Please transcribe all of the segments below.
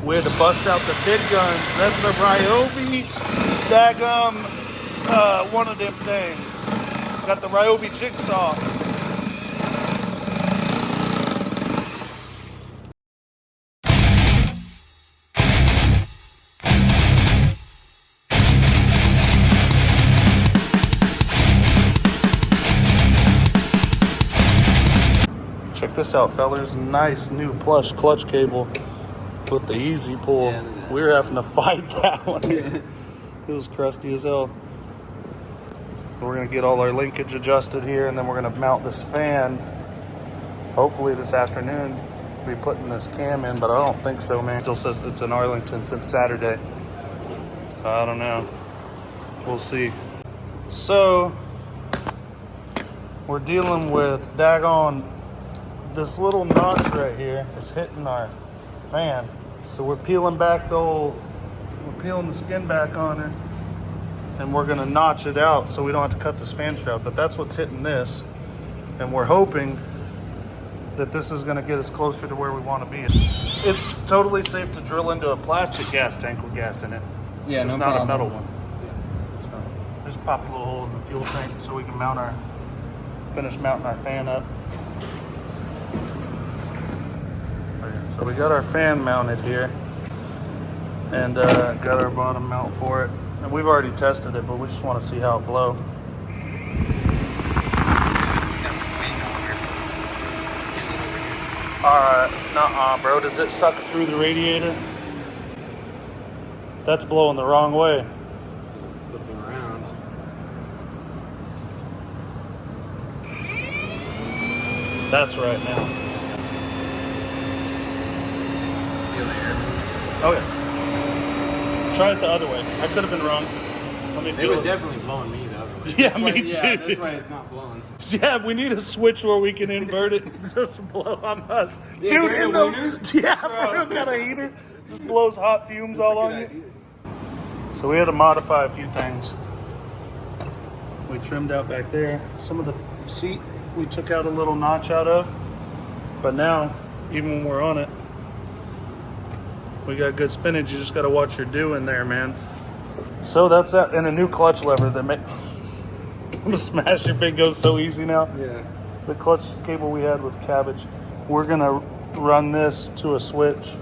We had to bust out the big guns. That's the Ryobi daggum, one of them things. Got the Ryobi jigsaw. Check this out, fellas. Nice new plush clutch cable with the easy pull. Yeah, we were having to fight that one. It was crusty as hell. We're gonna get all our linkage adjusted here, and then we're gonna mount this fan. Hopefully this afternoon, we'll be putting this cam in, but I don't think so, man. Still says it's in Arlington since Saturday. So I don't know. We'll see. So we're dealing with daggone. This little notch right here is hitting our fan. So we're peeling back we're peeling the skin back on it, and we're gonna notch it out so we don't have to cut this fan shroud, but that's what's hitting this. And we're hoping that this is gonna get us closer to where we wanna be. It's totally safe to drill into a plastic gas tank with gas in it. Yeah, just no not problem. a metal one. So just pop a little hole in the fuel tank so we can finish mounting our fan up. So we got our fan mounted here, and got our bottom mount for it. And we've already tested it, but we just want to see how it blow. Alright, nuh-uh, bro. Does it suck through the radiator? That's blowing the wrong way. Flipping around. That's right now. Oh yeah. Try it the other way. I could have been wrong. Let me It was definitely blowing me the other way. Yeah, that's why, me too. Yeah, that's why it's not blowing. Yeah, we need a switch where we can invert it and just blow on us. Yeah, dude, in the winter? yeah, bro, got a heater. Just blows hot fumes all on you. So we had to modify a few things. We trimmed out back there. Some of the seat we took out a little notch out of. But now, even when we're on it, we got good spinach. You just got to watch your doing there, man. So that's that. And a new clutch lever that makes... I'm going to smash if it goes so easy now. Yeah. The clutch cable we had was cabbage. We're going to run this to a switch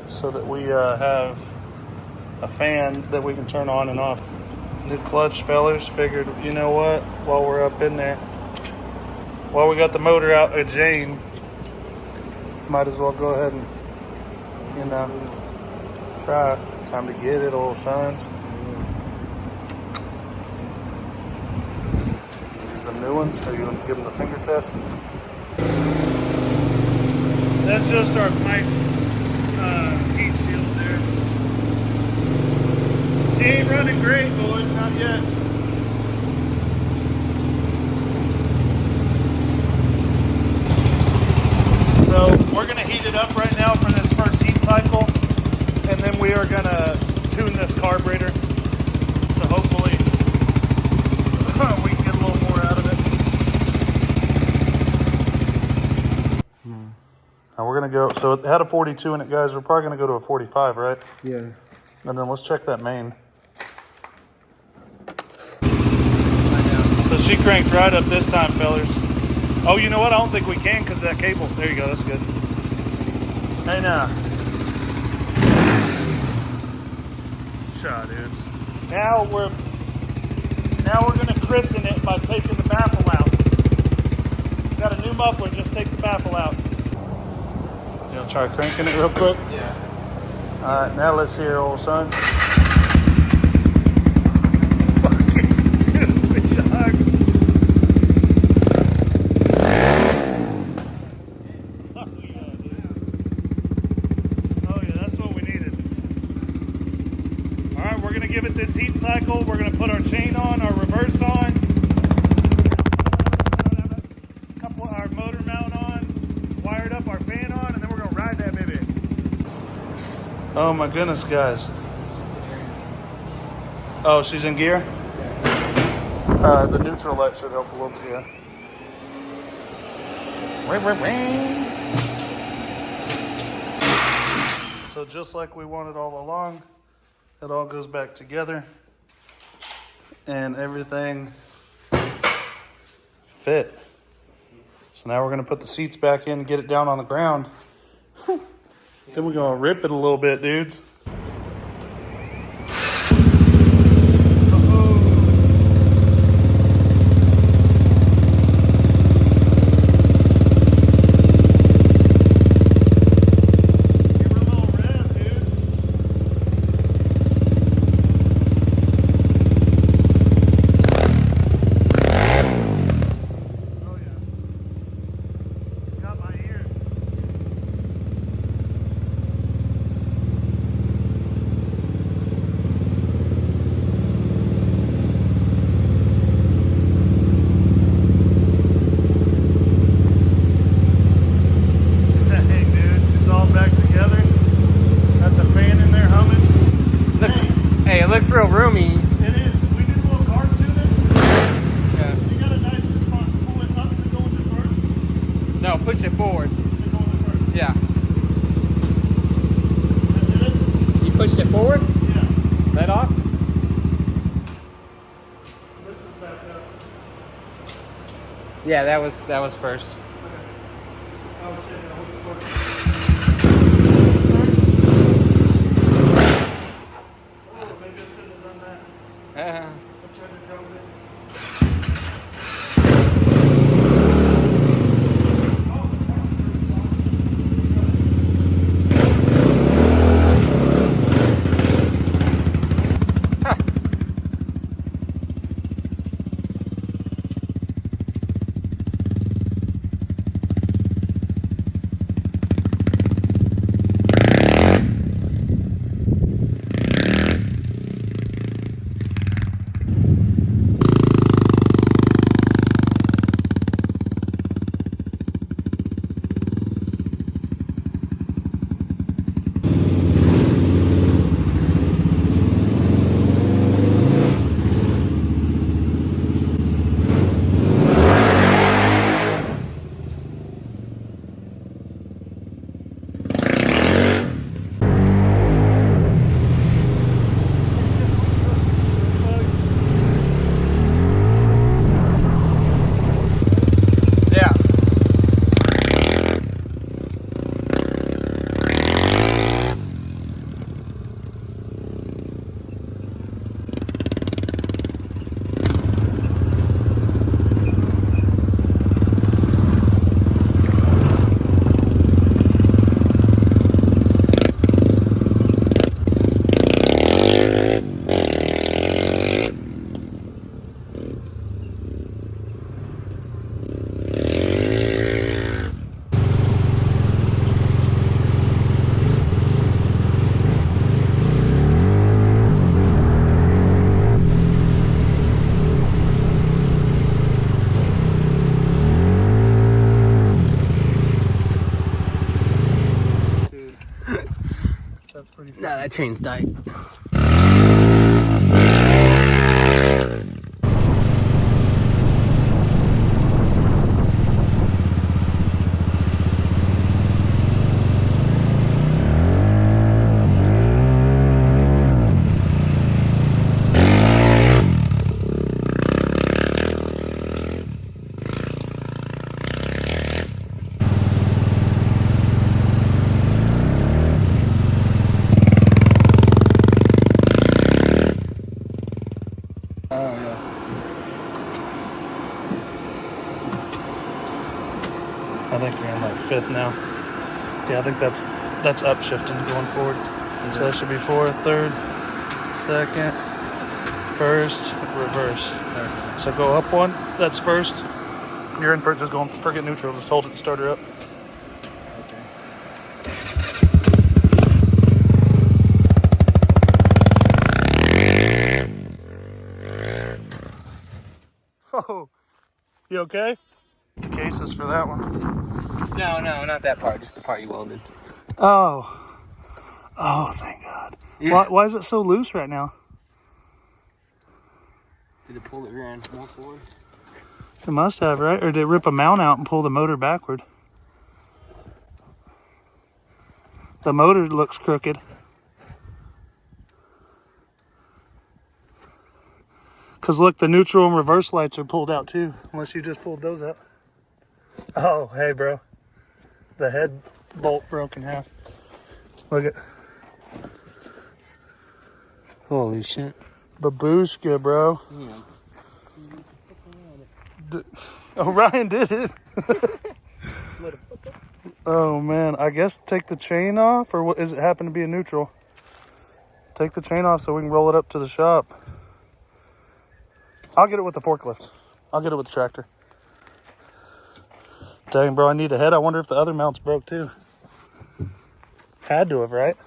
so that we have a fan that we can turn on and off. New clutch, fellers. Figured, you know what? While we're up in there, while we got the motor out at Jane, might as well go ahead and, you know, try it. Time to get it, old sons. These are new ones. Are you going to give them the finger tests? That's just our pipe heat shield there. She ain't running great, boys. Not yet. So we're going to heat it up right now for this first heat cycle. And then we are going to tune this carburetor. So hopefully we can get a little more out of it. Now we're going to go, so it had a 42 in it, guys. We're probably going to go to a 45, right? Yeah. And then let's check that main. So she cranked right up this time, fellers. Oh, you know what? I don't think we can because of that cable. There you go. That's good. Hey, now. Shot, dude. Now we're gonna christen it by taking the baffle out. Got a new muffler. Just take the baffle out. You want to try cranking it real quick? Yeah. All right. Now let's hear, old son. Fucking stupid, dog. Give it this heat cycle. We're going to put our chain on, our reverse on, our motor mount on, wired up our fan on, and then we're going to ride that baby. Oh my goodness, guys. Oh, she's in gear? The neutral light should help a little bit, yeah. So just like we wanted all along, it all goes back together and everything fit. So now we're gonna put the seats back in and get it down on the ground. Then we're gonna rip it a little bit, dudes. Looks real roomy. It is. We did a little carb tuning. Yeah. You got a nice response. Pull it up to go into first. No, push it forward. To go into first. Yeah. That did it? You pushed it forward? Yeah. Let off? This is back up. Yeah, that was first. Okay. Oh shit, I hope it's working. No, that chain's tight. I think you're in like fifth now. Yeah, I think that's upshifting going forward. So that should be fourth, third, second, first, reverse. So go up one, that's first. You're in first, just going forget neutral, just hold it and start her up. Oh, you okay? The cases for that one. No, not that part. Just the part you welded. Oh, thank God. Yeah. Why is it so loose right now? Did it pull it rear end more forward? It must have, right? Or did it rip a mount out and pull the motor backward? The motor looks crooked. Because look, the neutral and reverse lights are pulled out too, unless you just pulled those out. Oh, hey, bro. The head bolt broke in half. Look at. Holy shit. Babushka, bro. Oh, Ryan did it. Oh, man. I guess take the chain off, or what, is it happen to be a neutral? Take the chain off so we can roll it up to the shop. I'll get it with the forklift. I'll get it with the tractor. Dang, bro, I need a head. I wonder if the other mounts broke too. Had to have, right?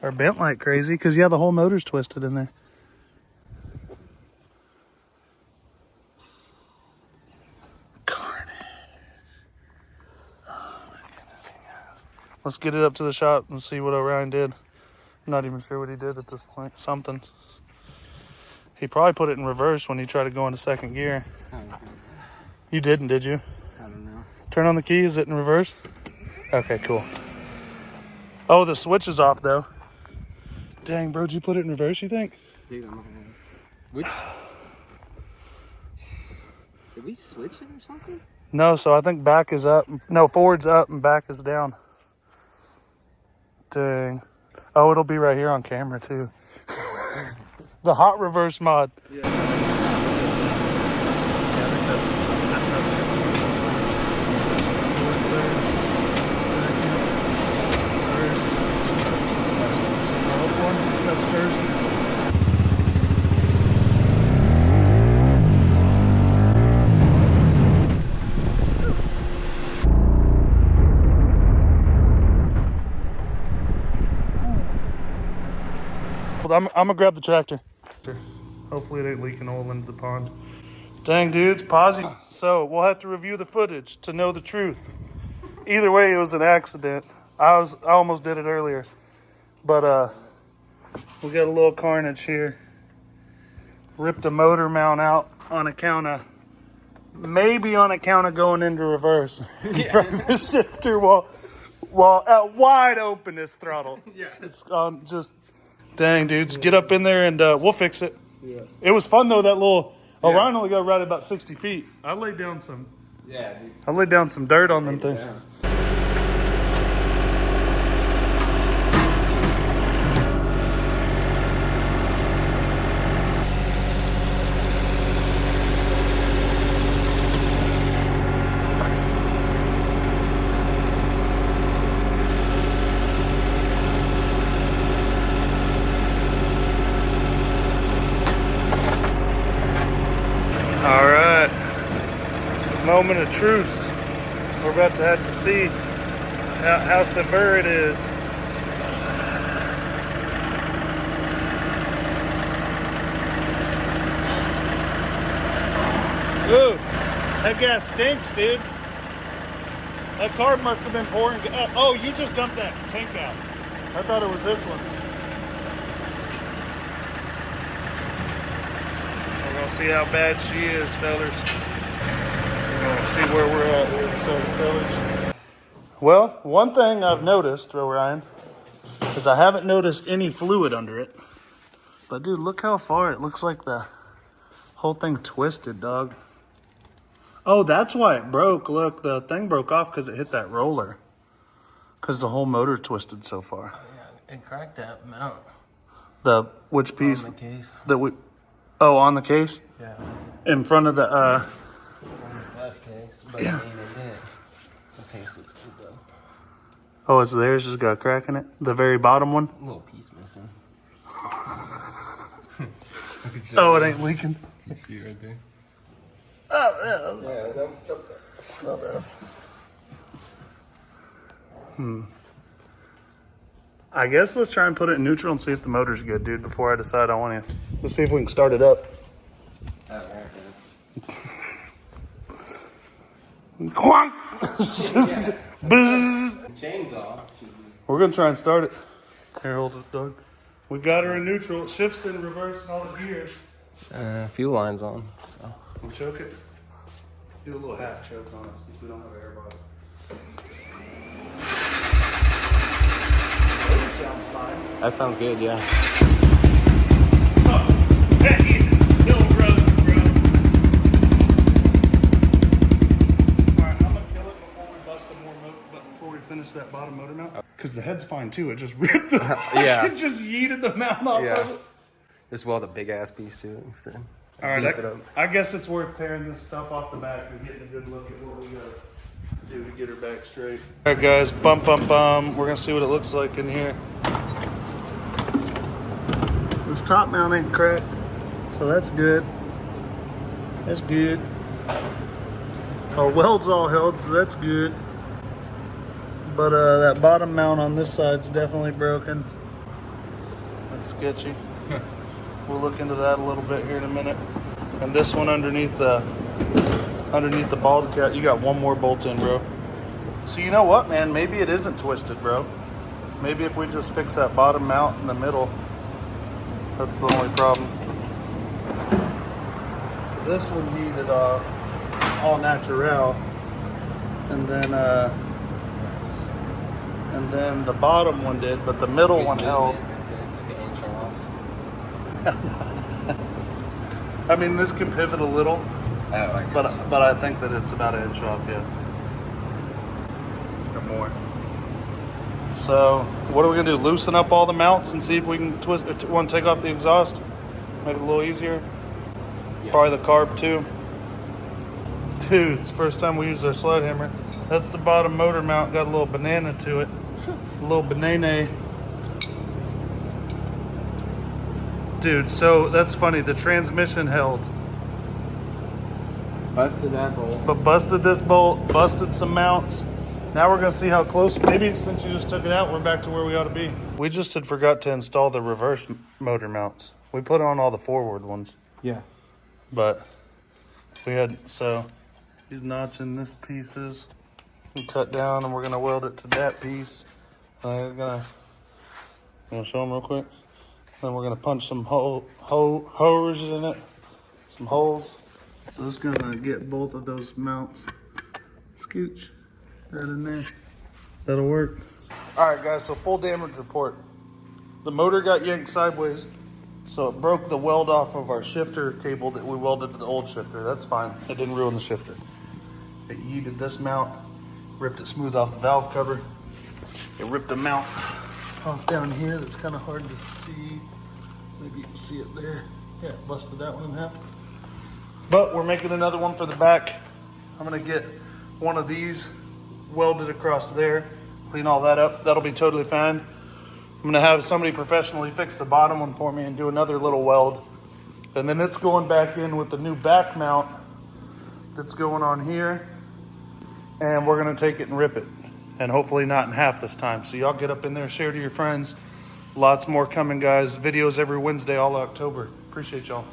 Or bent like crazy, because yeah, the whole motor's twisted in there. Carnage. Oh my goodness. Let's get it up to the shop and see what Orion did. I'm not even sure what he did at this point. Something. He probably put it in reverse when he tried to go into second gear. You didn't, did you? I don't know. Turn on the key. Is it in reverse? Okay, cool. Oh, the switch is off, though. Dang, bro, did you put it in reverse, you think? Dude, I'm not gonna... Which... Did we switch it or something? No, so I think back is up. No, forward's up and back is down. Dang. Oh, it'll be right here on camera, too. The hot reverse mod. Yeah. That's how it should be. That's first. I'm gonna grab the tractor. Hopefully it ain't leaking oil into the pond. Dang, dudes, pausing. So we'll have to review the footage to know the truth. Either way, it was an accident. I almost did it earlier, but we got a little carnage here. Ripped a motor mount out on account of going into reverse from the shifter while at wide open this throttle. Yeah, it's just. Dang, dudes, get up in there and we'll fix it. Yeah. It was fun though. That little Ryan only got right about 60 feet. I laid down some. Yeah, dude. I laid down some dirt on them things. Yeah. All right, moment of truce. We're about to have to see how severe it is. Ooh, that gas stinks, dude. That car must have been pouring. Oh, you just dumped that tank out. I thought it was this one. We're gonna see how bad she is, fellas. We're gonna see where we're at here, so fellas. Well, one thing I've noticed, Ryan, is I haven't noticed any fluid under it. But dude, look how far it looks like the whole thing twisted, dog. Oh, that's why it broke. Look, the thing broke off because it hit that roller. Because the whole motor twisted so far. Yeah, it cracked that mount. Which piece? On the case. Oh, on the case? Yeah. In front of the, on the left case, but yeah. The case looks good though. Oh, it's there, it's just got a crack in it? The very bottom one? A little piece missing. Oh, it ain't leaking? You see it right there? Oh, yeah. Not bad. I guess let's try and put it in neutral and see if the motor's good, dude, before I decide I want to. Let's see if we can start it up. Quonk! Buzz! The chain's off. We're going to try and start it. Here, hold it, Doug. We got her in neutral. It shifts in reverse in all the gears. Fuel line's on. So. We'll choke it. Do a little half choke on it since we don't have air body. That sounds good, yeah. That is still rough, bro. Alright, I'm gonna kill it before we bust some more before we finish that bottom motor mount. Because the head's fine too. It just ripped the Yeah. it just yeeted the mount off Yeah. of it. Just weld a big ass piece to it instead. Alright, Beef it up. I guess it's worth tearing this stuff off the back and getting a good look at what we gotta do to get her back straight. Alright guys, bum. We're gonna see what it looks like in here. This top mount ain't cracked, so that's good. That's good. Our weld's all held, so that's good. But that bottom mount on this side's definitely broken. That's sketchy. We'll look into that a little bit here in a minute. And this one underneath the ball cap, you got one more bolt in, bro. So you know what, man? Maybe it isn't twisted, bro. Maybe if we just fix that bottom mount in the middle, that's the only problem. So this one yeeted off, all natural, and then the bottom one did, but the middle one held. It's like an inch off. I mean, this can pivot a little, Oh, I guess. but I think that it's about an inch off, yeah, or more. So what are we gonna do? Loosen up all the mounts and see if we can twist. Want to take off the exhaust, make it a little easier. Yeah. Probably the carb too. Dude, it's the first time we used our sled hammer. That's the bottom motor mount. Got a little banana to it. A little banana. Dude, so that's funny. The transmission held, Busted that bolt. but busted this bolt, busted some mounts. Now we're gonna see how close. Maybe since you just took it out, we're back to where we ought to be. We just had forgot to install the reverse motor mounts. We put on all the forward ones, Yeah. but we had, so he's notching this pieces. We cut down and we're gonna weld it to that piece. I'm gonna show them real quick. Then we're gonna punch some hoses in it, some holes. So it's gonna get both of those mounts. Scooch right in there. That'll work. All right, guys. So full damage report. The motor got yanked sideways, so it broke the weld off of our shifter cable that we welded to the old shifter. That's fine. It didn't ruin the shifter. It yeeted this mount, ripped it smooth off the valve cover. It ripped the mount off down here. That's kind of hard to see. Maybe you can see it there. Yeah, it busted that one in half. But we're making another one for the back. I'm gonna get one of these welded across there, clean all that up. That'll be totally fine. I'm gonna have somebody professionally fix the bottom one for me and do another little weld. And then it's going back in with the new back mount that's going on here. And we're gonna take it and rip it. And hopefully not in half this time. So y'all get up in there, share to your friends. Lots more coming, guys. Videos every Wednesday, all October. Appreciate y'all.